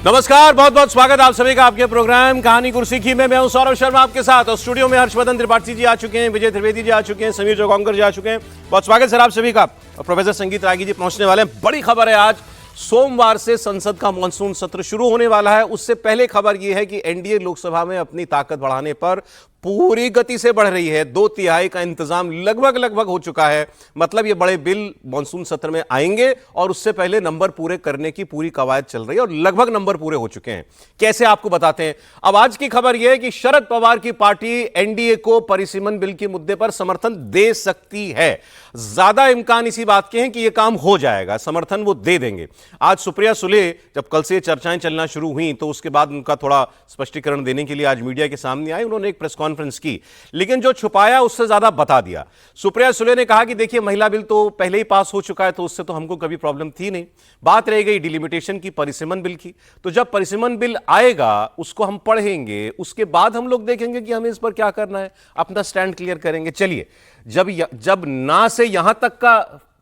नमस्कार, बहुत बहुत स्वागत आप सभी का आपके प्रोग्राम कहानी कुर्सी की में। मैं हूं सौरभ शर्मा आपके साथ, और स्टूडियो में हर्षवर्धन त्रिपाठी जी आ चुके हैं, विजय त्रिवेदी जी आ चुके हैं, समीर जोगोंकर जी आ चुके हैं। बहुत स्वागत सर आप सभी का। और प्रोफेसर संगीत रागी जी पहुंचने वाले हैं। बड़ी खबर है, आज सोमवार से संसद का मानसून सत्र शुरू होने वाला है। उससे पहले खबर यह है कि एनडीए लोकसभा में अपनी ताकत बढ़ाने पर पूरी गति से बढ़ रही है। 2/3 का इंतजाम लगभग हो चुका है। मतलब ये बड़े बिल मानसून सत्र में आएंगे और उससे पहले नंबर पूरे करने की पूरी कवायद चल रही है और लगभग नंबर पूरे हो चुके हैं। कैसे आपको बताते हैं। अब आज की खबर यह है कि शरद पवार की पार्टी एनडीए को परिसीमन बिल के मुद्दे पर समर्थन दे सकती है। ज्यादा इम्कान इसी बात के हैं कि यह काम हो जाएगा, समर्थन वो दे देंगे। आज सुप्रिया सुले जब कल से चर्चाएं चलना शुरू हुई तो उसके बाद उनका थोड़ा स्पष्टीकरण देने के लिए आज मीडिया के सामने आए। उन्होंने एक प्रेस कॉन्फ्रेंस की, लेकिन जो छुपाया उससे ज्यादा बता दिया। सुप्रिया सुले ने कहा कि देखिए, महिला बिल तो पहले ही पास हो चुका है, तो उससे तो हमको कभी प्रॉब्लम थी नहीं। बात रह गई डिलिमिटेशन की, परिसीमन बिल की। तो जब परिसीमन बिल आएगा उसको हम पढ़ेंगे, उसके बाद हम लोग देखेंगे कि हमें इस पर क्या करना है, अपना स्टैंड क्लियर करेंगे। चलिए, जब ना से यहां तक का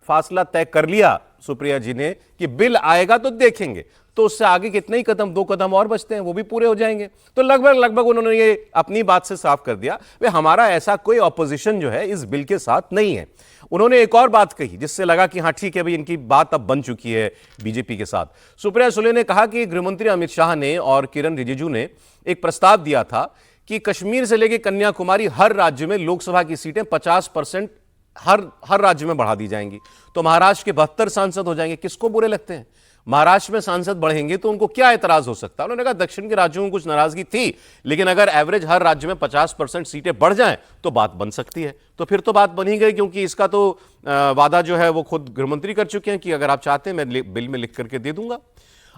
फासला तय कर लिया सुप्रिया जी ने कि बिल आएगा तो देखेंगे, तो उससे आगे कितने ही कदम, 2 कदम और बचते हैं, वो भी पूरे हो जाएंगे। तो लगभग उन्होंने ये अपनी बात से साफ कर दिया, वे हमारा ऐसा कोई ऑपोजिशन जो है इस बिल के साथ नहीं है। उन्होंने एक और बात कही जिससे लगा कि हां ठीक है भाई, इनकी बात अब बन चुकी है बीजेपी के साथ। सुप्रिया सुले ने कहा कि गृहमंत्री अमित शाह ने और किरण रिजिजू ने एक प्रस्ताव दिया था कि कश्मीर से लेकर कन्याकुमारी हर राज्य में लोकसभा की सीटें 50% हर राज्य में बढ़ा दी जाएंगी। तो महाराष्ट्र के 72 सांसद हो जाएंगे। किसको बुरे लगते हैं? महाराष्ट्र में सांसद बढ़ेंगे तो उनको क्या एतराज हो सकता है? उन्होंने कहा दक्षिण के राज्यों में कुछ नाराजगी थी, लेकिन अगर एवरेज हर राज्य में 50% सीटें बढ़ जाएं तो बात बन सकती है। तो फिर तो बात बन ही गई, क्योंकि इसका तो वादा जो है वो खुद गृहमंत्री कर चुके हैं कि अगर आप चाहते हैं मैं बिल में लिख करके दे दूंगा।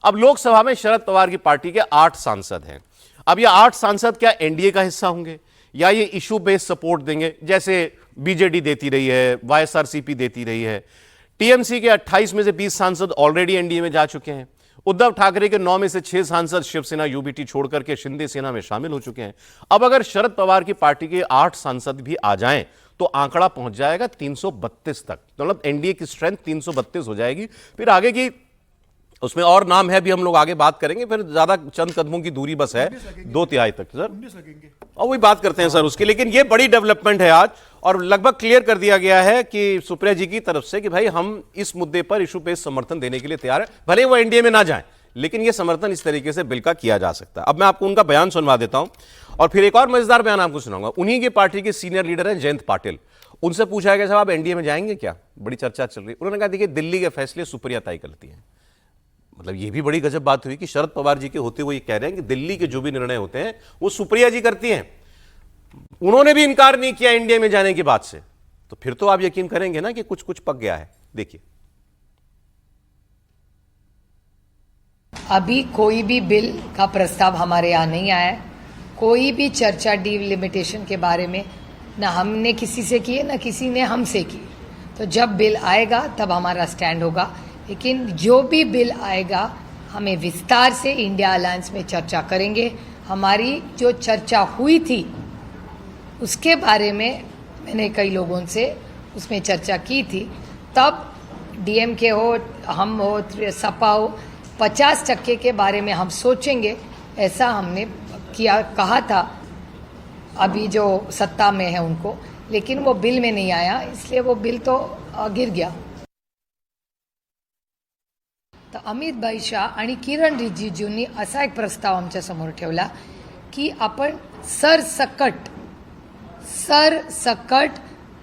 अब लोकसभा में शरद पवार की पार्टी के 8 सांसद हैं। अब ये 8 सांसद क्या एनडीए का हिस्सा होंगे या ये इशू बेस्ड सपोर्ट देंगे, जैसे बीजेडी देती रही है, वाईएसआरसीपी देती रही है। टीएमसी के 28 में से 20 सांसद ऑलरेडी एनडीए में जा चुके हैं। उद्धव ठाकरे के 9 में से 6 सांसद शिवसेना यूबीटी छोड़ करके शिंदे सेना में शामिल हो चुके हैं। अब अगर शरद पवार की पार्टी के 8 सांसद भी आ जाएं तो आंकड़ा पहुंच जाएगा 332 तक। मतलब एनडीए की स्ट्रेंथ 332 हो जाएगी। फिर आगे की उसमें और नाम है, भी हम लोग आगे बात करेंगे। फिर ज्यादा चंद कदमों की दूरी बस है 2/3 तक सर, और वही बात करते हैं सर उसकी। लेकिन ये बड़ी डेवलपमेंट है आज, और लगभग क्लियर कर दिया गया है कि सुप्रिया जी की तरफ से कि भाई हम इस मुद्दे पर इशू पे समर्थन देने के लिए तैयार है। भले वो एनडीए में ना जाएं, लेकिन ये समर्थन इस तरीके से बिल का किया जा सकता है। अब मैं आपको उनका बयान सुनवा देता हूं, और फिर एक और मजेदार बयान आपको सुनाऊंगा। उन्हीं की पार्टी के सीनियर लीडर हैं जयंत पाटिल। उनसे पूछा गया साहब आप एनडीए में जाएंगे क्या, बड़ी चर्चा चल रही। उन्होंने कहा देखिए, दिल्ली के फैसले सुप्रिया तय करती है। मतलब ये भी बड़ी गजब बात हुई कि शरद पवार जी के होते हुए ये कह रहे हैं कि दिल्ली के जो भी निर्णय होते हैं वो सुप्रिया जी करती हैं। उन्होंने भी इनकार नहीं किया एनडीए में जाने की बात से। तो फिर तो आप यकीन करेंगे ना कि कुछ पक गया है। देखिए, अभी कोई भी बिल का प्रस्ताव हमारे यहाँ नहीं आया है। कोई भी चर्चा डिलिमिटेशन के बारे में ना हमने किसी से की है, ना किसी ने हमसे की। तो जब बिल आएगा तब हमारा स्टैंड होगा। लेकिन जो भी बिल आएगा हमें विस्तार से इंडिया अलायंस में चर्चा करेंगे। हमारी जो चर्चा हुई थी उसके बारे में मैंने कई लोगों से उसमें चर्चा की थी। तब डीएमके हो, हम हो, सपा हो, 50% के बारे में हम सोचेंगे, ऐसा हमने कहा था अभी जो सत्ता में है उनको। लेकिन वो बिल में नहीं आया, इसलिए वो बिल तो गिर गया। तर अमित शाह आणि किरण रिजिजूंनी असा एक प्रस्ताव आमच्या समोर ठेवला की आपण सरसकट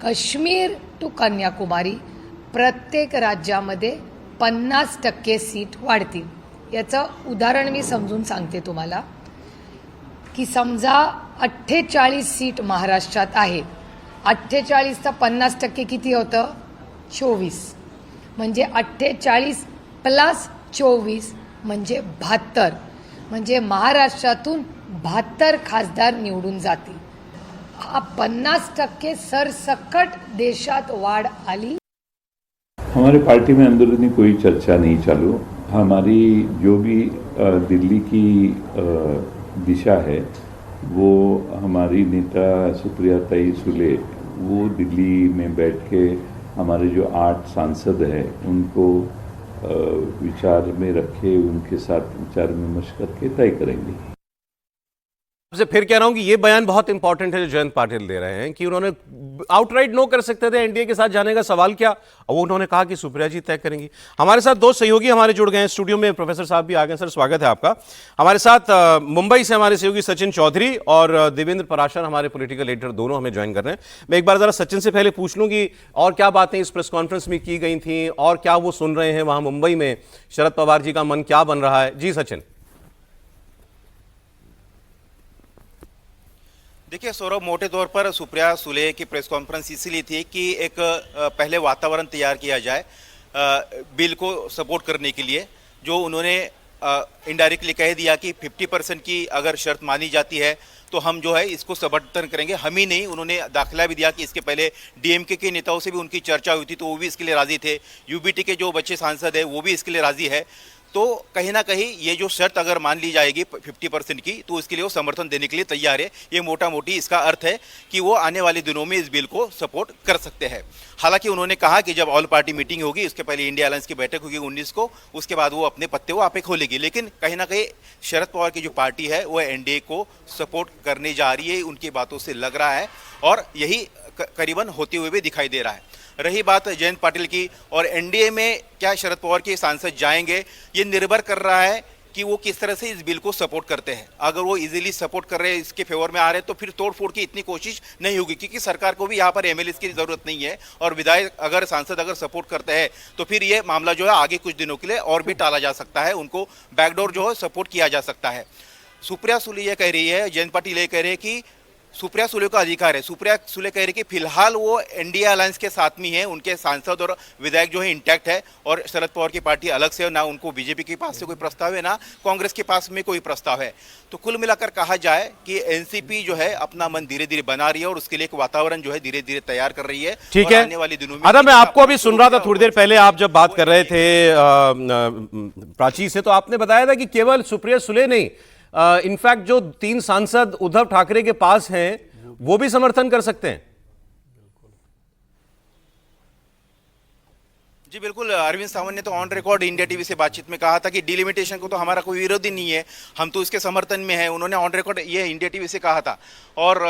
काश्मीर टू कन्याकुमारी प्रत्येक राज्यामध्ये 50% सीट वाढतील। याचं उदाहरण मी समजून सांगते तुम्हाला की समजा 48 सीट महाराष्ट्रात आहेत। 48 चा 50% किती होतं? 24। म्हणजे 48 प्लस 24 म्हणजे 72। म्हणजे महाराष्ट्रातून 72 खासदार निवडून जातील। 50% सरसकट देशात वाढ आली। हमारे पार्टी में अंदरूनी कोई चर्चा नहीं चालू। हमारी जो भी दिल्ली की दिशा है वो हमारी नेता सुप्रिया सुले वो दिल्ली में बैठ के हमारे जो 8 सांसद हैं उनको विचार में रखे उनके साथ विचार विमर्श करके तय करेंगे। आपसे फिर कह रहा हूं कि ये बयान बहुत इंपॉर्टेंट है जो जयंत पाटिल दे रहे हैं कि उन्होंने आउटराइट नो कर सकते थे एनडीए के साथ जाने का, सवाल क्या, और वो उन्होंने कहा कि सुप्रिया जी तय करेंगी। हमारे साथ दो सहयोगी हमारे जुड़ गए हैं स्टूडियो में, प्रोफेसर साहब भी आ गए। सर स्वागत है आपका। हमारे साथ मुंबई से हमारे सहयोगी सचिन चौधरी और देवेंद्र पराशर हमारे पॉलिटिकल एडिटर दोनों हमें ज्वाइन कर रहे हैं। मैं एक बार जरा सचिन से पहले पूछ लूं कि और क्या बातें इस प्रेस कॉन्फ्रेंस में की गई थी और क्या वो सुन रहे हैं वहां मुंबई में, शरद पवार जी का मन क्या बन रहा है। जी सचिन। देखिए सौरभ, मोटे तौर पर सुप्रिया सुले की प्रेस कॉन्फ्रेंस इसीलिए थी कि एक पहले वातावरण तैयार किया जाए बिल को सपोर्ट करने के लिए। जो उन्होंने इनडायरेक्टली कह दिया कि 50% की अगर शर्त मानी जाती है तो हम जो है इसको समर्थन करेंगे। हम ही नहीं, उन्होंने दाखिला भी दिया कि इसके पहले डीएमके के नेताओं से भी उनकी चर्चा हुई थी तो वो भी इसके लिए राजी थे। यूबीटी के जो बच्चे सांसद है वो भी इसके लिए राजी है। तो कहीं ना कहीं ये जो शर्त अगर मान ली जाएगी 50% की तो इसके लिए वो समर्थन देने के लिए तैयार है। ये मोटा मोटी इसका अर्थ है कि वो आने वाले दिनों में इस बिल को सपोर्ट कर सकते हैं। हालांकि उन्होंने कहा कि जब ऑल पार्टी मीटिंग होगी, उसके पहले इंडिया अलायंस की बैठक होगी 19 को, उसके बाद वो अपने पत्ते वो आपे खोलेगी। लेकिन कहीं ना कहीं शरद पवार की जो पार्टी है वो एनडीए को सपोर्ट करने जा रही है, उनकी बातों से लग रहा है और यही करीबन होते हुए भी दिखाई दे रहा है। रही बात जयंत पाटिल की और एनडीए में क्या शरद पवार के सांसद जाएंगे, ये निर्भर कर रहा है कि वो किस तरह से इस बिल को सपोर्ट करते हैं। अगर वो इजीली सपोर्ट कर रहे हैं, इसके फेवर में आ रहे हैं, तो फिर तोड़फोड़ की इतनी कोशिश नहीं होगी, क्योंकि सरकार को भी यहाँ पर एमएलए की जरूरत नहीं है और विधायक अगर सांसद अगर सपोर्ट करते हैं तो फिर ये मामला जो है आगे कुछ दिनों के लिए और भी टाला जा सकता है, उनको बैकडोर जो है सपोर्ट किया जा सकता है। सुप्रिया सुले ये कह रही है, जयंत पाटिल ये कह रहे हैं कि सुप्रिया सुले का अधिकार है। सुप्रिया सुले कह रही कि फिलहाल वो एनडीए अलायंस के साथ में है, उनके सांसद और विधायक जो है इंटैक्ट है और शरद पवार की पार्टी अलग से, ना उनको बीजेपी के पास से कोई प्रस्ताव है ना कांग्रेस के पास में कोई प्रस्ताव है। तो कुल मिलाकर कहा जाए कि एनसीपी जो है अपना मन धीरे धीरे बना रही है और उसके लिए एक वातावरण जो है धीरे धीरे तैयार कर रही है। ठीक है, आने वाले दिनों में मैं आपको अभी सुन रहा था थोड़ी देर पहले, आप जब बात कर रहे थे प्राची से, तो आपने बताया था कि केवल सुप्रिया सुले नहीं, इनफैक्ट जो 3 सांसद उद्धव ठाकरे के पास हैं वो भी समर्थन कर सकते हैं। जी बिल्कुल, अरविंद सावंत ने तो ऑन रिकॉर्ड इंडिया टीवी से बातचीत में कहा था कि डिलिमिटेशन को तो हमारा कोई विरोध ही नहीं है, हम तो इसके समर्थन में हैं। उन्होंने ऑन रिकॉर्ड ये इंडिया टीवी से कहा था। और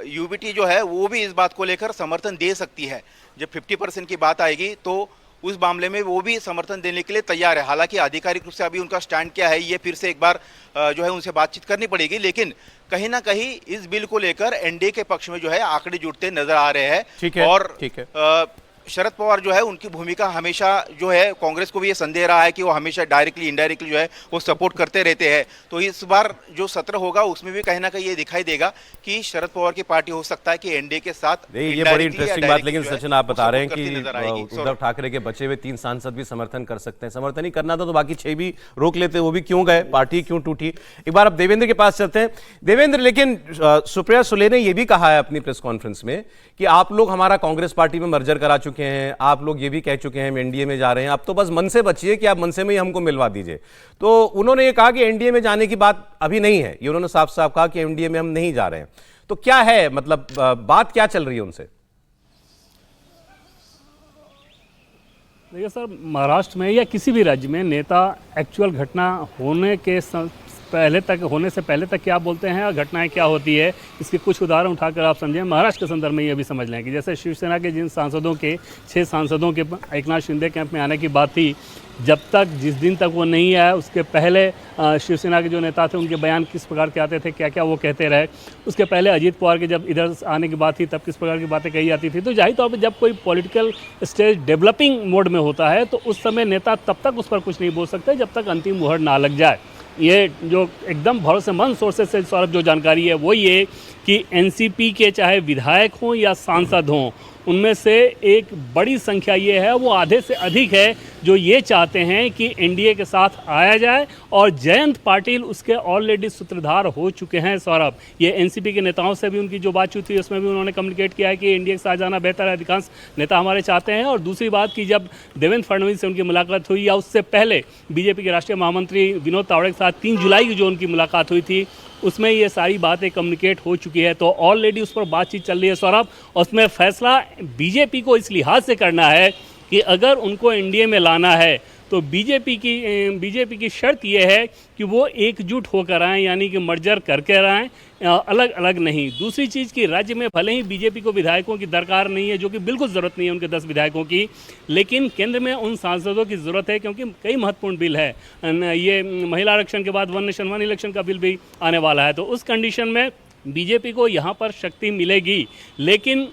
यूबीटी जो है वो भी इस बात को लेकर समर्थन दे सकती है। जब 50% की बात आएगी तो उस मामले में वो भी समर्थन देने के लिए तैयार है। हालांकि आधिकारिक रूप से अभी उनका स्टैंड क्या है ये फिर से एक बार जो है उनसे बातचीत करनी पड़ेगी, लेकिन कहीं ना कहीं इस बिल को लेकर एनडीए के पक्ष में जो है आंकड़े जुड़ते नजर आ रहे हैं। ठीक है, और ठीक है। शरद पवार जो है उनकी भूमिका हमेशा जो है, कांग्रेस को भी ये संदेह रहा है कि वो हमेशा डायरेक्टली इनडायरेक्टली जो है वो सपोर्ट करते रहते हैं। तो इस बार जो सत्र होगा उसमें भी कहीं ना कहीं ये दिखाई देगा कि शरद पवार की पार्टी हो सकता है कि एनडीए के साथ। ये बड़ी इंटरेस्टिंग बात, लेकिन सचिन आप बता रहे हैं कि उद्धव ठाकरे के बचे हुए 3 सांसद भी समर्थन कर सकते हैं। समर्थन ही करना था तो बाकी 6 भी रोक लेते, वो भी क्यों गए, पार्टी क्यों टूटी। एक बार अब देवेंद्र के पास चलते हैं। देवेंद्र, लेकिन सुप्रिया सुले ने यह भी कहा है अपनी प्रेस कॉन्फ्रेंस में कि आप लोग हमारा कांग्रेस पार्टी में मर्जर करा चुके हैं, आप लोग ये भी कह चुके हैं हम एनडीए में जा रहे हैं, अब तो बस मन से बचिए कि आप मन से में ही हमको मिलवा दीजिए। तो उन्होंने ये कहा कि एनडीए में जाने की बात अभी नहीं है, ये उन्होंने साफ साफ कहा कि एनडीए में हम नहीं जा रहे हैं। तो क्या है, मतलब बात क्या चल रही है उनसे? देखिए सर, महाराष्ट्र में या किसी भी राज्य में नेता एक्चुअल घटना होने से पहले तक क्या बोलते हैं और घटनाएं क्या होती है, इसके कुछ उदाहरण उठाकर आप समझें। महाराष्ट्र के संदर्भ में ये भी समझ लें कि जैसे शिवसेना के जिन सांसदों के 6 सांसदों के एकनाथ शिंदे कैंप में आने की बात थी, जब तक जिस दिन तक वो नहीं आया उसके पहले शिवसेना के जो नेता थे उनके बयान किस प्रकार के आते थे, क्या क्या वो कहते रहे। उसके पहले अजीत पवार के जब इधर आने की बात थी तब किस प्रकार की बातें कही जाती थी। तो जाहिर तौर पर जब कोई पॉलिटिकल स्टेज डेवलपिंग मोड में होता है तो उस समय नेता तब तक उस पर कुछ नहीं बोल सकते जब तक अंतिम मुहर ना लग जाए। ये जो एकदम भरोसेमंद सोर्सेस से सौरभ जो जानकारी है वो ये कि एनसीपी के चाहे विधायक हों या सांसद हों, उनमें से एक बड़ी संख्या ये है, वो आधे से अधिक है, जो ये चाहते हैं कि एनडीए के साथ आया जाए। और जयंत पाटिल उसके ऑलरेडी सूत्रधार हो चुके हैं सौरभ। ये एनसीपी के नेताओं से भी उनकी जो बातचीत हुई उसमें भी उन्होंने कम्युनिकेट किया है कि एनडीए के साथ जाना बेहतर है, अधिकांश नेता हमारे चाहते हैं। और दूसरी बात कि जब देवेंद्र फडणवीस से उनकी मुलाकात हुई या उससे पहले बीजेपी के राष्ट्रीय महामंत्री विनोद तावड़े के साथ 3 जुलाई की जो उनकी मुलाकात हुई थी, उसमें ये सारी बातें कम्युनिकेट हो चुकी है। तो ऑलरेडी उस पर बातचीत चल रही है सौरभ। उसमें फैसला बीजेपी को इस लिहाज से करना है कि अगर उनको एनडीए में लाना है तो बीजेपी की शर्त यह है कि वो एकजुट होकर आएँ, यानी कि मर्जर करके आएँ, अलग अलग नहीं। दूसरी चीज़ कि राज्य में भले ही बीजेपी को विधायकों की दरकार नहीं है, जो कि बिल्कुल ज़रूरत नहीं है उनके 10 विधायकों की, लेकिन केंद्र में उन सांसदों की ज़रूरत है, क्योंकि कई महत्वपूर्ण बिल है। ये महिला आरक्षण के बाद 1 नेशन 1 इलेक्शन का बिल भी आने वाला है। तो उस कंडीशन में बीजेपी को यहाँ पर शक्ति मिलेगी, लेकिन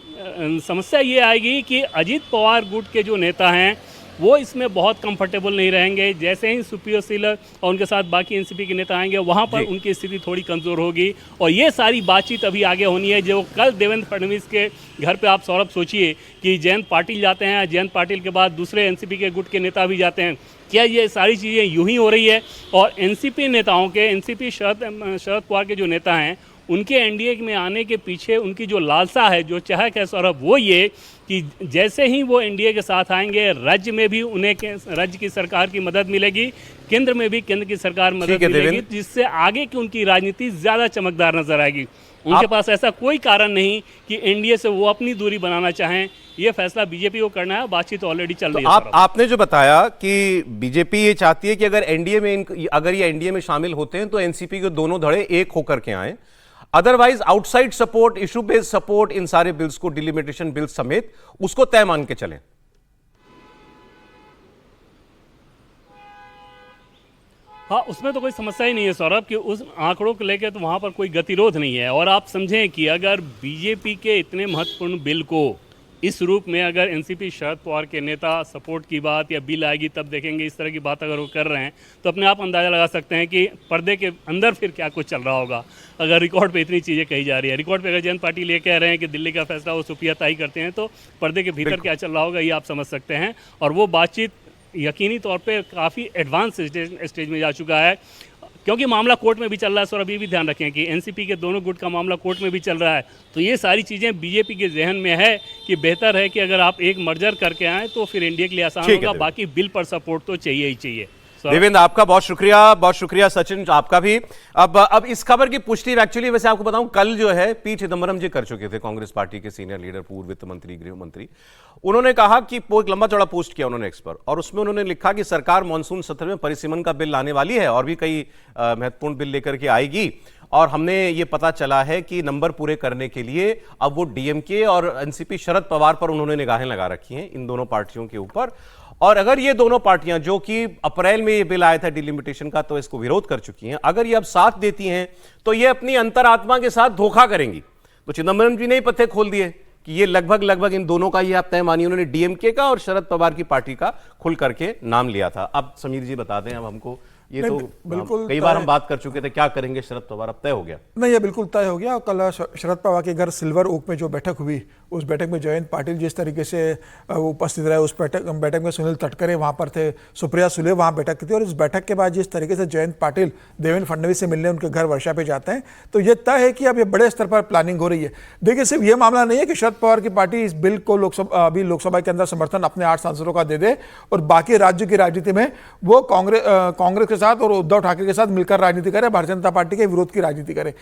समस्या ये आएगी कि अजीत पवार गुट के जो नेता हैं वो इसमें बहुत कंफर्टेबल नहीं रहेंगे। जैसे ही सुप्रियो सुले और उनके साथ बाकी एनसीपी के नेता आएंगे, वहाँ पर उनकी स्थिति थोड़ी कमज़ोर होगी। और ये सारी बातचीत अभी आगे होनी है। जो कल देवेंद्र फडणवीस के घर पे आप सौरभ सोचिए कि जयंत पाटिल जाते हैं, जयंत पाटिल के बाद दूसरे एनसीपी के गुट के नेता भी जाते हैं। क्या ये सारी चीज़ें यूं ही हो रही है? और एनसीपी नेताओं के, एनसीपी शरद पवार के जो नेता हैं, उनके एनडीए में आने के पीछे उनकी जो लालसा है, जो चाहक है सौरभ, वो ये कि जैसे ही वो एनडीए के साथ आएंगे, राज्य में भी उन्हें राज्य की सरकार की मदद मिलेगी, केंद्र में भी केंद्र की सरकार मदद मिलेगी, जिससे आगे की उनकी राजनीति ज़्यादा चमकदार नजर आएगी। उनके पास ऐसा कोई कारण नहीं कि एनडीए से वो अपनी दूरी बनाना चाहें। ये फैसला बीजेपी को करना है। बातचीत ऑलरेडी चल रही है। आपने जो बताया कि बीजेपी ये चाहती है कि अगर ये एनडीए में शामिल होते हैं तो एनसीपी के दोनों धड़े एक होकर के आए, otherwise outside support, issue based support in सारे बिल्स को, डिलिमिटेशन बिल समेत, उसको तय मान के चलें। हाँ, उसमें तो कोई समस्या ही नहीं है सौरभ, कि उस आंकड़ों को लेकर तो वहाँ पर कोई गतिरोध नहीं है। और आप समझें कि अगर बीजेपी के इतने महत्वपूर्ण बिल को इस रूप में अगर एनसीपी शरद पवार के नेता सपोर्ट की बात या बिल आएगी तब देखेंगे, इस तरह की बात अगर वो कर रहे हैं, तो अपने आप अंदाज़ा लगा सकते हैं कि पर्दे के अंदर फिर क्या कुछ चल रहा होगा। अगर रिकॉर्ड पे इतनी चीज़ें कही जा रही है, रिकॉर्ड पे अगर जयंत पाटिल ये कह रहे हैं कि दिल्ली का फैसला वो सुप्रिया ताई करते हैं, तो पर्दे के भीतर क्या चल रहा होगा ये आप समझ सकते हैं। और वो बातचीत यकीनी तौर पे काफ़ी एडवांस स्टेज में जा चुका है, क्योंकि मामला कोर्ट में भी चल रहा है। सर अभी भी ध्यान रखें कि एनसीपी के दोनों गुट का मामला कोर्ट में भी चल रहा है। तो ये सारी चीज़ें बीजेपी के जहन में है कि बेहतर है कि अगर आप एक मर्जर करके आएँ तो फिर एनडीए के लिए आसान होगा। बाकी बिल पर सपोर्ट तो चाहिए ही चाहिए। देवेंद्र, आपका बहुत शुक्रिया। सचिन, आपका भी। अब इस खबर की पुष्टि एक्चुअली, वैसे आपको बताऊं, कल जो है पी चिदम्बरम जी कर चुके थे, कांग्रेस पार्टी के सीनियर लीडर, पूर्व वित्त मंत्री, गृह मंत्री। उन्होंने कहा कि एक लंबा चौड़ा पोस्ट किया उन्होंने एक्स पर, और उसमें उन्होंने लिखा कि सरकार मानसून सत्र में परिसीमन का बिल लाने वाली है और भी कई महत्वपूर्ण बिल लेकर के आएगी। और हमने ये पता चला है कि नंबर पूरे करने के लिए अब वो डीएमके और एनसीपी शरद पवार पर उन्होंने निगाहें लगा रखी हैं, इन दोनों पार्टियों के ऊपर। और अगर ये दोनों पार्टियां, जो कि अप्रैल में ये बिल आया था डिलिमिटेशन का, तो इसको विरोध कर चुकी हैं, अगर ये अब साथ देती हैं तो ये अपनी अंतरात्मा के साथ धोखा करेंगी। तो चिदम्बरम जी ने ही पत्ते खोल दिए कि ये लगभग इन दोनों का ये आप तय मानिए। उन्होंने डीएमके का और शरद पवार की पार्टी का खुल करके नाम लिया था। अब समीर जी बता दें अब हमको, ये तो बिल्कुल कई बार हम बात कर चुके थे, क्या करेंगे शरद पवार, अब तय हो गया? नहीं, ये बिल्कुल तय हो गया। कल शरद पवार के घर सिल्वर ओक में जो बैठक हुई, उस बैठक में जयंत पाटिल जिस तरीके से उपस्थित रहे, उस बैठक में सुनील तटकरे वहाँ पर थे, सुप्रिया सुले वहाँ बैठक की थी। और इस बैठक के बाद जिस तरीके से जयंत पाटिल देवेंद्र फडणवीस से मिलने उनके घर वर्षा पे जाते हैं, तो ये तय है कि अब ये बड़े स्तर पर प्लानिंग हो रही है। देखिए, सिर्फ ये मामला नहीं है कि शरद पवार की पार्टी इस बिल को लोकसभा के अंदर समर्थन अपने 8 सांसदों का दे दे और बाकी राज्यों की राजनीति में वो कांग्रेस के साथ और उद्धव ठाकरे के साथ मिलकर राजनीति करे, भारतीय जनता पार्टी के विरोध की राजनीति करे।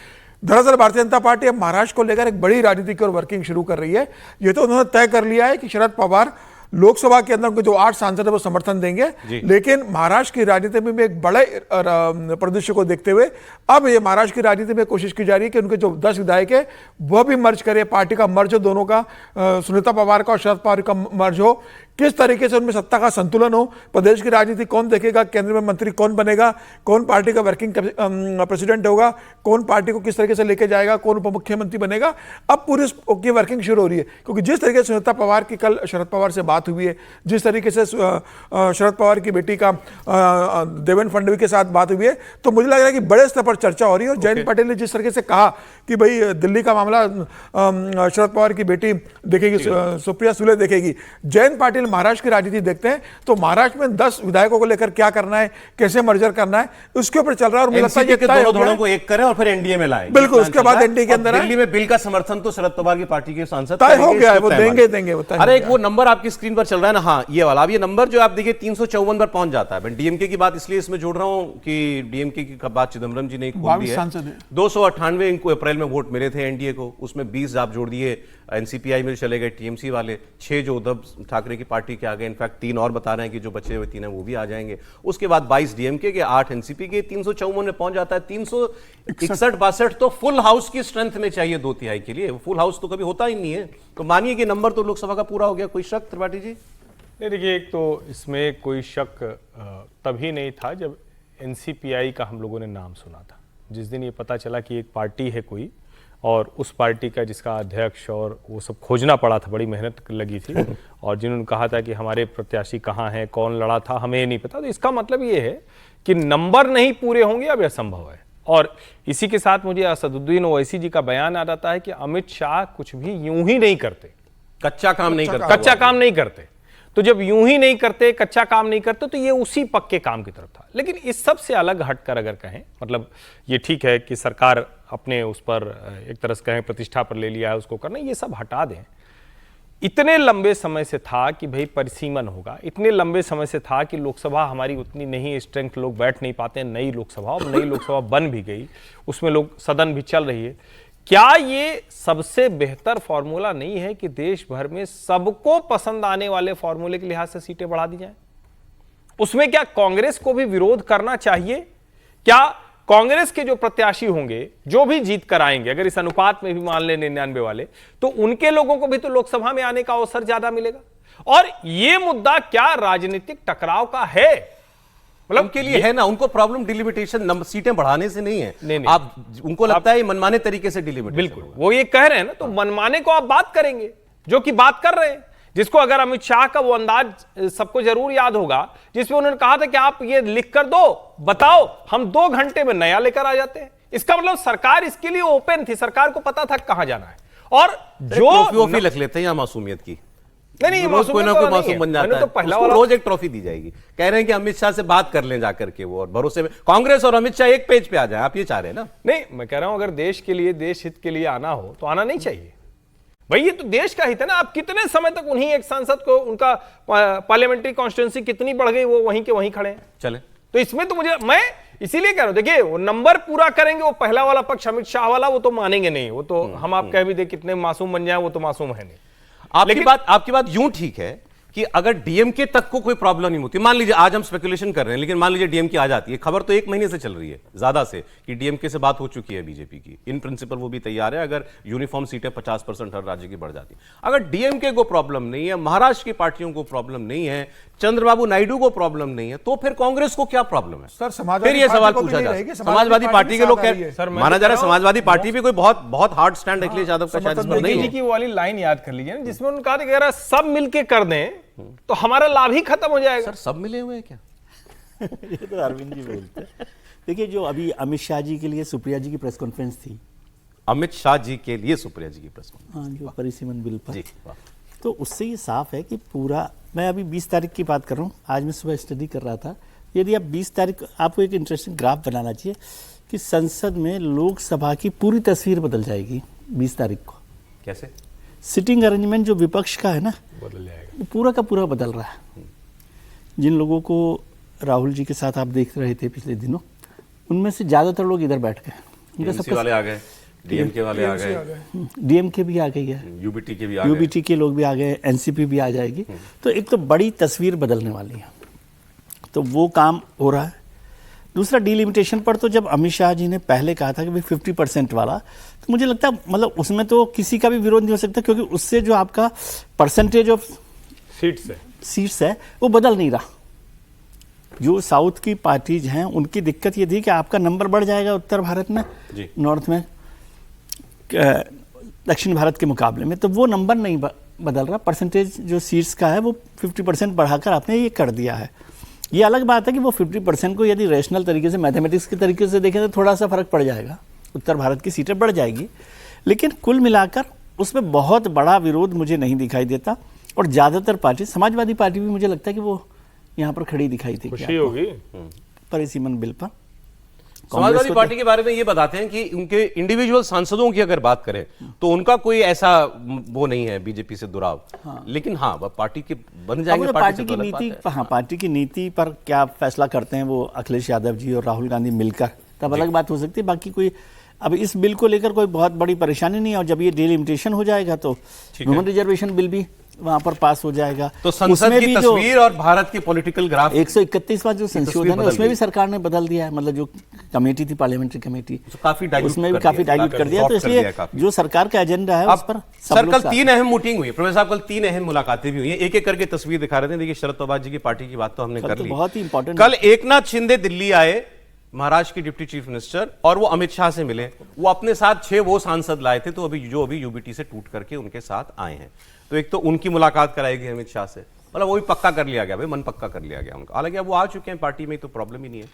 दरअसल भारतीय जनता पार्टी अब महाराष्ट्र को लेकर एक बड़ी राजनीति की ओर वर्किंग शुरू कर रही है। ये तो उन्होंने तय कर लिया है कि शरद पवार लोकसभा के अंदर उनके जो 8 सांसद है वो समर्थन देंगे, लेकिन महाराष्ट्र की राजनीति में एक बड़े परिदृश्य को देखते हुए अब ये महाराष्ट्र की राजनीति में कोशिश की जा रही है कि उनके जो 10 विधायक है वह भी मर्ज करे, पार्टी का मर्ज हो, दोनों का, सुनीता पवार का और शरद पवार का मर्ज हो। किस तरीके से उनमें सत्ता का संतुलन हो, प्रदेश की राजनीति कौन देखेगा, केंद्र में मंत्री कौन बनेगा, कौन पार्टी का वर्किंग प्रेसिडेंट होगा, कौन पार्टी को किस तरीके से लेके जाएगा, कौन उप मुख्यमंत्री बनेगा, अब पूरी की वर्किंग शुरू हो रही है। क्योंकि जिस तरीके से सुनीता पवार की कल शरद पवार से बात हुई है, जिस तरीके से शरद पवार की बेटी का देवेंद्र फडणवीस के साथ बात हुई है, तो मुझे लग रहा है कि बड़े स्तर पर चर्चा हो रही है। और जयंत पाटिल ने जिस तरीके से कहा कि भाई दिल्ली का मामला शरद पवार की बेटी देखेगी, सुप्रिया सुले देखेगी, जयंत पाटिल महाराष्ट्र की राजनीति देखते हैं, तो महाराष्ट्र में 10 विधायकों को लेकर क्या करना है, कैसे मर्जर करना है, उसके ऊपर चल रहा है। और मुझे लगता है कि दोनों धड़ों को एक करें और फिर एनडीए में लाएं। बिल्कुल, उसके बाद एनडीए के अंदर दिल्ली में बिल का समर्थन तो शरद पवार की पार्टी के सांसद तय हो गया है, वो देंगे। अरे एक वो नंबर आपकी स्क्रीन पर चल रहा है ना, हाँ ये वाला। अब ये नंबर जो आप देखिए 354 पर पहुंच जाता है। मैं डीएमके की बात इसलिए इसमें जोड़ रहा हूं कि डीएमके की बात चिदम्बरम जी ने खोल दी है। 298 इनको अप्रैल में वोट मिले थे एनडीए को, उसमें 20 आप जोड़ दिए एनसीपीआई में चले गए टीएमसी वाले, 6 जो उद्धव ठाकरे की पार्टी के आ गए, इनफैक्ट 3 और बता रहे हैं कि जो बचे हुए 3 हैं वो भी आ जाएंगे। उसके बाद 22 डीएमके के, 8 एनसीपी के, 354 में पहुंच जाता है। 361-62 तो फुल हाउस की स्ट्रेंथ में चाहिए 2/3 के लिए, फुल हाउस तो कभी होता ही नहीं है। तो मानिए कि नंबर तो लोकसभा का पूरा हो गया, कोई शक त्रिपाठी जी? नहीं, देखिए, एक तो इसमें कोई शक तभी नहीं था जब एनसीपीआई का हम लोगों ने नाम सुना था। जिस दिन ये पता चला कि एक पार्टी है कोई, और उस पार्टी का जिसका अध्यक्ष और वो सब खोजना पड़ा था, बड़ी मेहनत लगी थी, और जिन्होंने कहा था कि हमारे प्रत्याशी कहाँ हैं, कौन लड़ा था, हमें नहीं पता, तो इसका मतलब ये है कि नंबर नहीं पूरे होंगे, अब यह संभव है। और इसी के साथ मुझे असदुद्दीन ओवैसी जी का बयान आ जाता है कि अमित शाह कुछ भी यूं ही नहीं करते, कच्चा काम नहीं करते। तो जब यूं ही नहीं करते, कच्चा काम नहीं करते, तो ये उसी पक्के काम की तरफ था। लेकिन इस सब से अलग हटकर अगर कहें, मतलब ये ठीक है कि सरकार अपने उस पर एक तरह से कहें प्रतिष्ठा पर ले लिया है, उसको करना, ये सब हटा दें। इतने लंबे समय से था कि भाई परिसीमन होगा, इतने लंबे समय से था कि लोकसभा हमारी उतनी नहीं स्ट्रेंथ, लोग बैठ नहीं पाते हैं, नई लोकसभा, और नई लोकसभा बन भी गई, उसमें लोग सदन भी चल रही है। क्या ये सबसे बेहतर फॉर्मूला नहीं है कि देश भर में सबको पसंद आने वाले फॉर्मूले के लिहाज से सीटें बढ़ा दी जाएं? उसमें क्या कांग्रेस को भी विरोध करना चाहिए? क्या कांग्रेस के जो प्रत्याशी होंगे, जो भी जीत कर आएंगे, अगर इस अनुपात में भी मान लें 99 वाले, तो उनके लोगों को भी तो लोकसभा में आने का अवसर ज्यादा मिलेगा। और यह मुद्दा क्या राजनीतिक टकराव का है? मतलब उनके लिए है ना, उनको प्रॉब्लम डिलिमिटेशन, सीटें बढ़ाने से नहीं है। नहीं। आप उनको लगता है मनमाने तरीके से डिलिमिटेशन, बिल्कुल वो ये कह रहे हैं ना, तो मनमाने को आप बात करेंगे, जो कि बात कर रहे हैं, जिसको अगर अमित शाह का वो अंदाज सबको जरूर याद होगा, जिसमें उन्होंने कहा था कि आप ये लिख कर दो, बताओ, हम 2 घंटे में नया लेकर आ जाते हैं। इसका मतलब सरकार इसके लिए ओपन थी, सरकार को पता था कहां जाना है। और जो लिख लेते हैं या मासूमियत की, नहीं, कोई ना कोई मासूम बन जाता है, तो पहला वाला रोज एक ट्रॉफी दी जाएगी। कह रहे हैं कि अमित शाह से बात कर लें जाकर के, वो और भरोसे में कांग्रेस और अमित शाह एक पेज पे आ जाए, आप ये चाह रहे हैं ना? नहीं, मैं कह रहा हूं अगर देश के लिए, देश हित के लिए आना हो तो आना नहीं चाहिए भाई, ये तो देश का हित है ना। आप कितने समय तक उन्हीं एक सांसद को, उनका पार्लियामेंट्री कॉन्स्टिट्यूंसी कितनी बढ़ गई, वो वहीं के वहीं खड़े हैं। चले, तो इसमें तो मैं इसीलिए कह रहा हूं, देखिए वो नंबर पूरा करेंगे, वो पहला वाला पक्ष अमित शाह वाला, वो तो मानेंगे नहीं, वो तो हम आप कह भी दे कितने मासूम बन जाए, वो तो मासूम है नहीं। आपकी बात यूं ठीक है कि अगर डीएमके तक को कोई प्रॉब्लम नहीं होती, मान लीजिए आज हम स्पेकुलेशन कर रहे हैं, लेकिन मान लीजिए डीएमके आ जाती है, खबर तो 1 महीने से चल रही है ज्यादा से कि डीएमके से बात हो चुकी है बीजेपी की, इन प्रिंसिपल वो भी तैयार है अगर यूनिफॉर्म सीटें 50% हर राज्य की बढ़ जाती। अगर डीएमके को प्रॉब्लम नहीं है, महाराष्ट्र की पार्टियों को प्रॉब्लम नहीं है, चंद्रबाबू नायडू को प्रॉब्लम नहीं है, तो फिर कांग्रेस को क्या प्रॉब्लम है? सर, फिर ये सवाल पूछा जाए, समाजवादी पार्टी के लोग माना जा रहा है, समाजवादी पार्टी भी कोई बहुत हार्ड स्टैंड अखिलेश यादव का शायद मोदी जी की वाली लाइन याद कर लीजिए, जिसमें उन्होंने कहा था कि अगर सब मिलके कर दें तो हमारा लाभ ही खत्म हो जाएगा। सर, सब मिले हुए हैं क्या? ये तो अरविंद जी बोलते हैं। देखिए, जो अभी अमित शाह जी के लिए सुप्रिया जी की प्रेस कॉन्फ्रेंस थी, अमित शाह जी के लिए सुप्रिया जी की प्रेस कॉन्फ्रेंस, हाँ, जो परिसीमन बिल पर जी, तो उससे ये साफ है कि पूरा, मैं अभी 20 तारीख की बात कर रहा हूँ, आज मैं सुबह स्टडी कर रहा था, यदि आप 20 तारीख, आपको एक इंटरेस्टिंग ग्राफ बनाना चाहिए कि संसद में लोकसभा की पूरी तस्वीर बदल जाएगी 20 तारीख को। कैसे? सिटिंग अरेंजमेंट जो विपक्ष का है ना, बदल जाएगा, वो पूरा का पूरा बदल रहा है। जिन लोगों को राहुल जी के साथ आप देख रहे थे पिछले दिनों, उनमें से ज्यादातर लोग इधर बैठ गए, उनका सबके वाले आ गए, डीएमके वाले आ गए, डीएमके भी आ गई है, यूबीटी के भी आ गए, यूबीटी के लोग भी आ गए, एनसीपी भी आ जाएगी। तो एक तो बड़ी तस्वीर बदलने वाली है, तो वो काम हो रहा है। दूसरा, डीलिमिटेशन पर तो जब अमित शाह जी ने पहले कहा था कि भाई 50% वाला, तो मुझे लगता है मतलब उसमें तो किसी का भी विरोध नहीं हो सकता, क्योंकि उससे जो आपका परसेंटेज ऑफ सीट्स है वो बदल नहीं रहा। जो साउथ की पार्टीज हैं उनकी दिक्कत ये थी कि आपका नंबर बढ़ जाएगा उत्तर भारत में, नॉर्थ में, दक्षिण भारत के मुकाबले में, तो वो नंबर नहीं बदल रहा। परसेंटेज जो सीट्स का है वो 50% बढ़ाकर आपने ये कर दिया है। ये अलग बात है कि वो 50% को यदि रैशनल तरीके से, मैथमेटिक्स के तरीके से देखें तो थोड़ा सा फर्क पड़ जाएगा, उत्तर भारत की सीटें बढ़ जाएगी, लेकिन कुल मिलाकर उसमें बहुत बड़ा विरोध मुझे नहीं दिखाई देता। और ज़्यादातर पार्टी, समाजवादी पार्टी भी मुझे लगता है कि वो यहाँ पर खड़ी दिखाई थी, खुशी होगी परिसीमन बिल पर। समाजवादी पार्टी के बारे में ये बताते हैं कि उनके इंडिविजुअल सांसदों की अगर बात करें तो उनका कोई ऐसा वो नहीं है बीजेपी से दुराव, लेकिन हाँ पार्टी के बन जाएंगे, पार्टी की नीति, हाँ, पार्टी की नीति पर क्या फैसला करते हैं वो अखिलेश यादव जी और राहुल गांधी मिलकर, तब अलग बात हो सकती है। बाकी कोई अब इस बिल को लेकर कोई बहुत बड़ी परेशानी नहीं है, और जब ये डिलिमिटेशन हो जाएगा तो ह्यूमन रिजर्वेशन बिल भी वहां पर पास हो जाएगा। तो संसद की तस्वीर और भारत की पॉलिटिकल ग्राफ 131वां जो संशोधन है उसमें भी सरकार ने बदल दिया है, मतलब जो कमेटी थी पार्लियामेंट्री कमेटी काफी उसमें भी काफी डाइल्यूट कर दिया। तो इसलिए जो सरकार का एजेंडा है उस पर सर कल 3 अहम मीटिंग हुई, प्रोफेसर साहब कल 3 अहम मुलाकातें भी हुई हैं, एक एक करके तस्वीर दिखा रहे थे। देखिए शरद पवार जी की पार्टी की बात तो हमने कर ली, बहुत ही इंपॉर्टेंट। कल एकनाथ शिंदे दिल्ली आए, महाराष्ट्र के डिप्टी चीफ मिनिस्टर, और वो अमित शाह से मिले। वो अपने साथ 6 वो सांसद लाए थे तो अभी यूबीटी से टूट करके उनके साथ आए हैं। तो एक तो उनकी मुलाकात कराई गई अमित शाह से, मतलब वो भी पक्का कर लिया गया, भाई मन पक्का कर लिया गया उनका। हालांकि अब वो आ चुके हैं पार्टी में तो प्रॉब्लम ही नहीं है।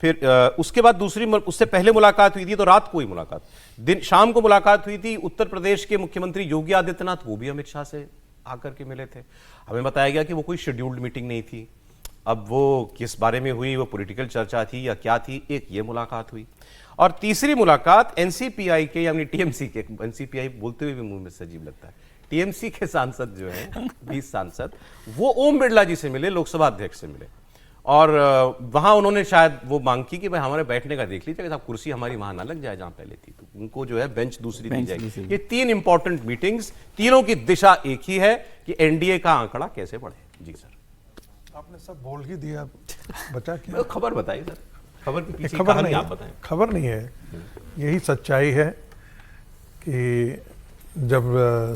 फिर उसके बाद उससे पहले मुलाकात हुई थी तो रात को ही मुलाकात, शाम को मुलाकात हुई थी उत्तर प्रदेश के मुख्यमंत्री योगी आदित्यनाथ, वो भी अमित शाह से आकर के मिले थे। हमें बताया गया कि वो कोई शेड्यूल्ड मीटिंग नहीं थी। अब वो किस बारे में हुई, वो पॉलिटिकल चर्चा थी या क्या थी, एक ये मुलाकात हुई। और तीसरी मुलाकात एनसीपीआई के यानी टीएमसी के, एनसीपीआई बोलते हुए भी मुंह में से अजीब लगता है, टीएमसी के सांसद जो हैं 20 सांसद, वो ओम बिरला जी से मिले, लोकसभा अध्यक्ष से मिले। और वहां उन्होंने शायद वो मांग की कि भाई हमारे बैठने का देख लीजिए, साहब कुर्सी हमारी वहां ना लग जाए जहां पहले थी, तो उनको जो है बेंच दूसरी दी जाएगी। ये 3 इंपॉर्टेंट मीटिंग्स, तीनों की दिशा एक ही है कि एनडीए का आंकड़ा कैसे बढ़े। जी सर, आपने सब बोल ही दिया, बचा क्या? तो खबर बताइए सर, खबर के पीछे खबर कहानी नहीं, आप बताएं। खबर नहीं है, यही सच्चाई है कि जब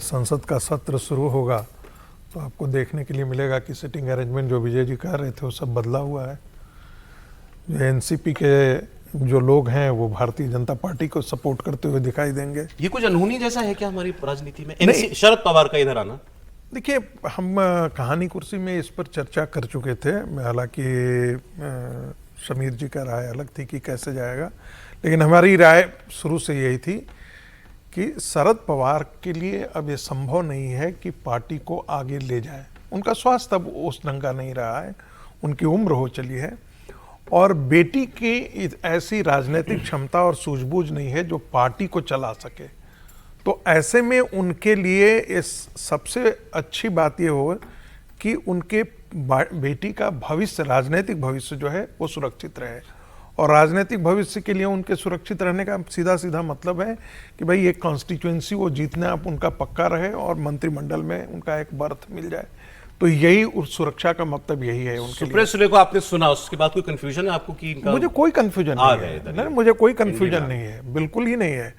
संसद का सत्र शुरू होगा तो आपको देखने के लिए मिलेगा कि सिटिंग अरेंजमेंट जो विजय जी कह रहे थे वो सब बदला हुआ है। जो एनसीपी के जो लोग हैं वो भारतीय जनता पार्टी को सपोर्ट करते हुए दिखाई देंगे। ये कुछ अनहोनी जैसा है क्या हमारी राजनीति में, शरद पवार का इधर आना? देखिए, हम कहानी कुर्सी में इस पर चर्चा कर चुके थे, हालांकि समीर जी का राय अलग थी कि कैसे जाएगा, लेकिन हमारी राय शुरू से यही थी कि शरद पवार के लिए अब ये संभव नहीं है कि पार्टी को आगे ले जाए। उनका स्वास्थ्य अब उस ढंग का नहीं रहा है, उनकी उम्र हो चली है, और बेटी की ऐसी राजनीतिक क्षमता और सूझबूझ नहीं है जो पार्टी को चला सके। तो ऐसे में उनके लिए इस सबसे अच्छी बात ये हो कि उनके बेटी का भविष्य, राजनीतिक भविष्य जो है वो सुरक्षित रहे। और राजनीतिक भविष्य के लिए उनके सुरक्षित रहने का सीधा सीधा मतलब है कि भाई एक कॉन्स्टिट्यूएंसी वो जीतना आप उनका पक्का रहे और मंत्रिमंडल में उनका एक बर्थ मिल जाए। तो यही उस सुरक्षा का मतलब यही है उनके लिए। सुप्रिया सुले को आपने सुना, उसके बाद कोई कंफ्यूजन है आपको कि इनका? मुझे कोई कंफ्यूजन नहीं है, नहीं, मुझे कोई कंफ्यूजन नहीं है, बिल्कुल ही नहीं है।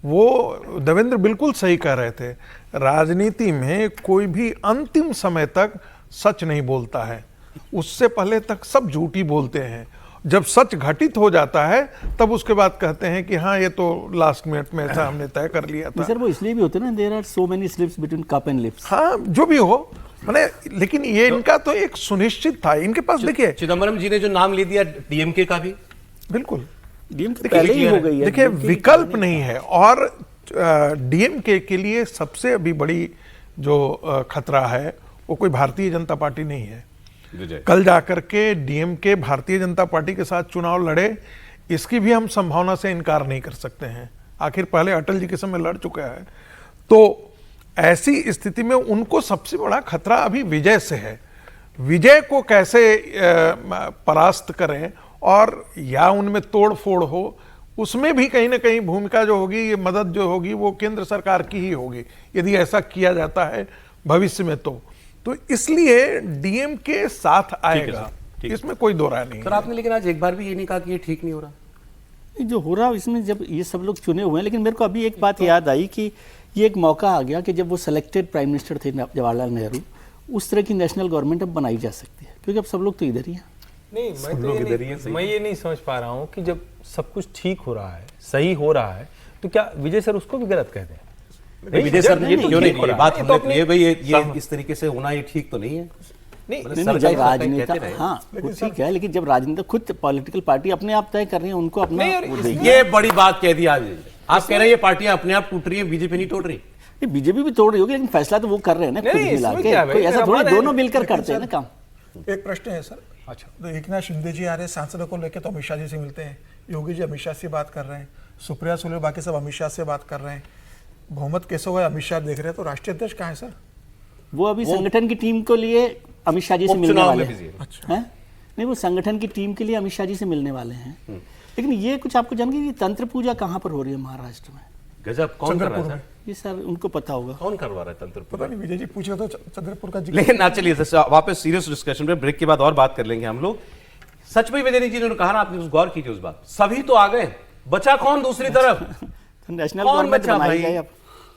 वो देवेंद्र बिल्कुल सही कह रहे थे, राजनीति में कोई भी अंतिम समय तक सच नहीं बोलता है, उससे पहले तक सब झूठी बोलते हैं। जब सच घटित हो जाता है तब उसके बाद कहते हैं कि हाँ ये तो लास्ट मिनट में ऐसा हमने तय कर लिया था। सर वो इसलिए भी होते ना, there are so many slips between cup and lips. हाँ जो भी हो, मैंने, लेकिन ये इनका तो एक सुनिश्चित था इनके पास। देखिए चिदम्बरम जी ने जो नाम ले दिया डीएमके का भी, बिल्कुल डीएमके पहले ही हो गई है। देखिए विकल्प नहीं है, और डीएमके के लिए सबसे अभी बड़ी जो खतरा है वो कोई भारतीय जनता पार्टी नहीं है। कल जाकर के डीएमके भारतीय जनता पार्टी के साथ चुनाव लड़े, इसकी भी हम संभावना से इनकार नहीं कर सकते हैं। आखिर पहले अटल जी के समय लड़ चुका है। तो ऐसी स्थिति में उनको सबसे बड़ा खतरा अभी विजय से है। विजय को कैसे परास्त करें और या उनमें तोड़ फोड़ हो, उसमें भी कहीं ना कहीं भूमिका जो होगी, ये मदद जो होगी वो केंद्र सरकार की ही होगी यदि ऐसा किया जाता है भविष्य में। तो इसलिए डीएमके साथ आएगा, इसमें कोई दो राय नहीं। सर आपने लेकिन आज एक बार भी ये नहीं कहा कि ये ठीक नहीं हो रहा। जो हो रहा इसमें, जब ये सब लोग चुने हुए हैं, लेकिन मेरे को अभी एक बात याद आई कि ये एक मौका आ गया कि जब वो सेलेक्टेड प्राइम मिनिस्टर थे जवाहरलाल नेहरू, उस तरह की नेशनल गवर्नमेंट अब बनाई जा सकती है, क्योंकि अब सब लोग तो इधर ही हैं। नहीं, मैं ये नहीं समझ पा रहा हूँ कि जब सब कुछ ठीक हो रहा है, सही हो रहा है, तो क्या विजय सर उसको भी गलत कहते हैं? विजय सर ये क्यों नहीं, ये बात हमने ये भाई ये इस तरीके से होना ये ठीक तो नहीं है। नहीं, जब राजनेता, हाँ वो ठीक है, लेकिन जब राजनेता खुद पॉलिटिकल पार्टी अपने आप तय कर रही है, उनको अपना ये बड़ी बात कह दी आज। आप कह रहे हैं ये पार्टियां अपने आप टूट रही है, बीजेपी नहीं तोड़ रही। बीजेपी भी तोड़ रही होगी, लेकिन फैसला तो वो कर रहे हैं ना खुद मिला के, कोई ऐसा थोड़ी, दोनों मिलकर करते हैं ना काम। एक प्रश्न है सर। अच्छा, तो एकनाथ शिंदे जी आ रहे हैं सांसदों को लेकर, तो अमित शाह जी से मिलते हैं, योगी जी अमित शाह से बात कर रहे हैं, सुप्रिया सुले बाकी सब अमित शाह से बात कर रहे हैं, बहुमत कैसे होगा अमित शाह देख रहे हैं। तो राष्ट्रीय अध्यक्ष कहाँ है सर? वो अभी संगठन की टीम को लिए अमित शाह जी से मिलने वाले हैं। अच्छा, नहीं वो संगठन की टीम के लिए अमित शाह जी से मिलने वाले हैं। लेकिन ये कुछ आपको जानकारी, तंत्र पूजा कहाँ पर हो रही है महाराष्ट्र में? गजब, कौन कर रहा है? ये सर उनको पता होगा। कौन करवा रहा है तंत्र? पता नहीं, विजय जी पूछ रहे तो चंद्रपुर का जिक्र। लेकिन ना चलिए वापस सीरियस डिस्कशन पे, ब्रेक के बाद और बात कर लेंगे हम लोग। सच में विजय जी ने कहा ना, आपने गौर कीजिए उस बात, सभी तो आ गए, बचा कौन दूसरी तरफ? तो नेशनल कौन गवर्नमेंट बचा बनाई भाई? जाए अब।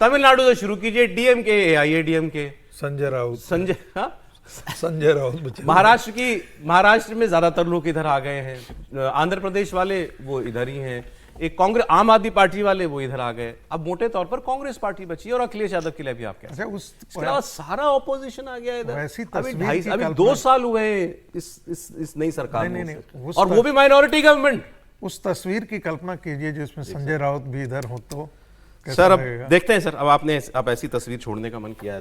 तमिलनाडु से शुरू कीजिए, डीएमके, एआईएडीएमके, संजय राउत, संजय राउत बचे। महाराष्ट्र में ज्यादातर लोग इधर आ गए हैं, आंध्र प्रदेश वाले वो इधर ही हैं, एक कांग्रेस आम आदमी पार्टी वाले वो इधर आ गए। अब मोटे तौर पर कांग्रेस पार्टी बची है और अखिलेश यादव के लिए भी आप क्या? अच्छा, इसके अलावा सारा ऑपोजिशन आ गया इधर। वैसी अभी तस्वीर की अभी कल्पना- 2 साल हुए हैं इस नई सरकार में, नहीं, और वो भी माइनॉरिटी गवर्नमेंट। उस तस्वीर की कल्पना कीजिए जिसमें संजय राउत भी इधर हो तो कैसा सर अब लगेगा? देखते हैं सर, अब आपने ऐसी तस्वीर छोड़ने का मन किया है।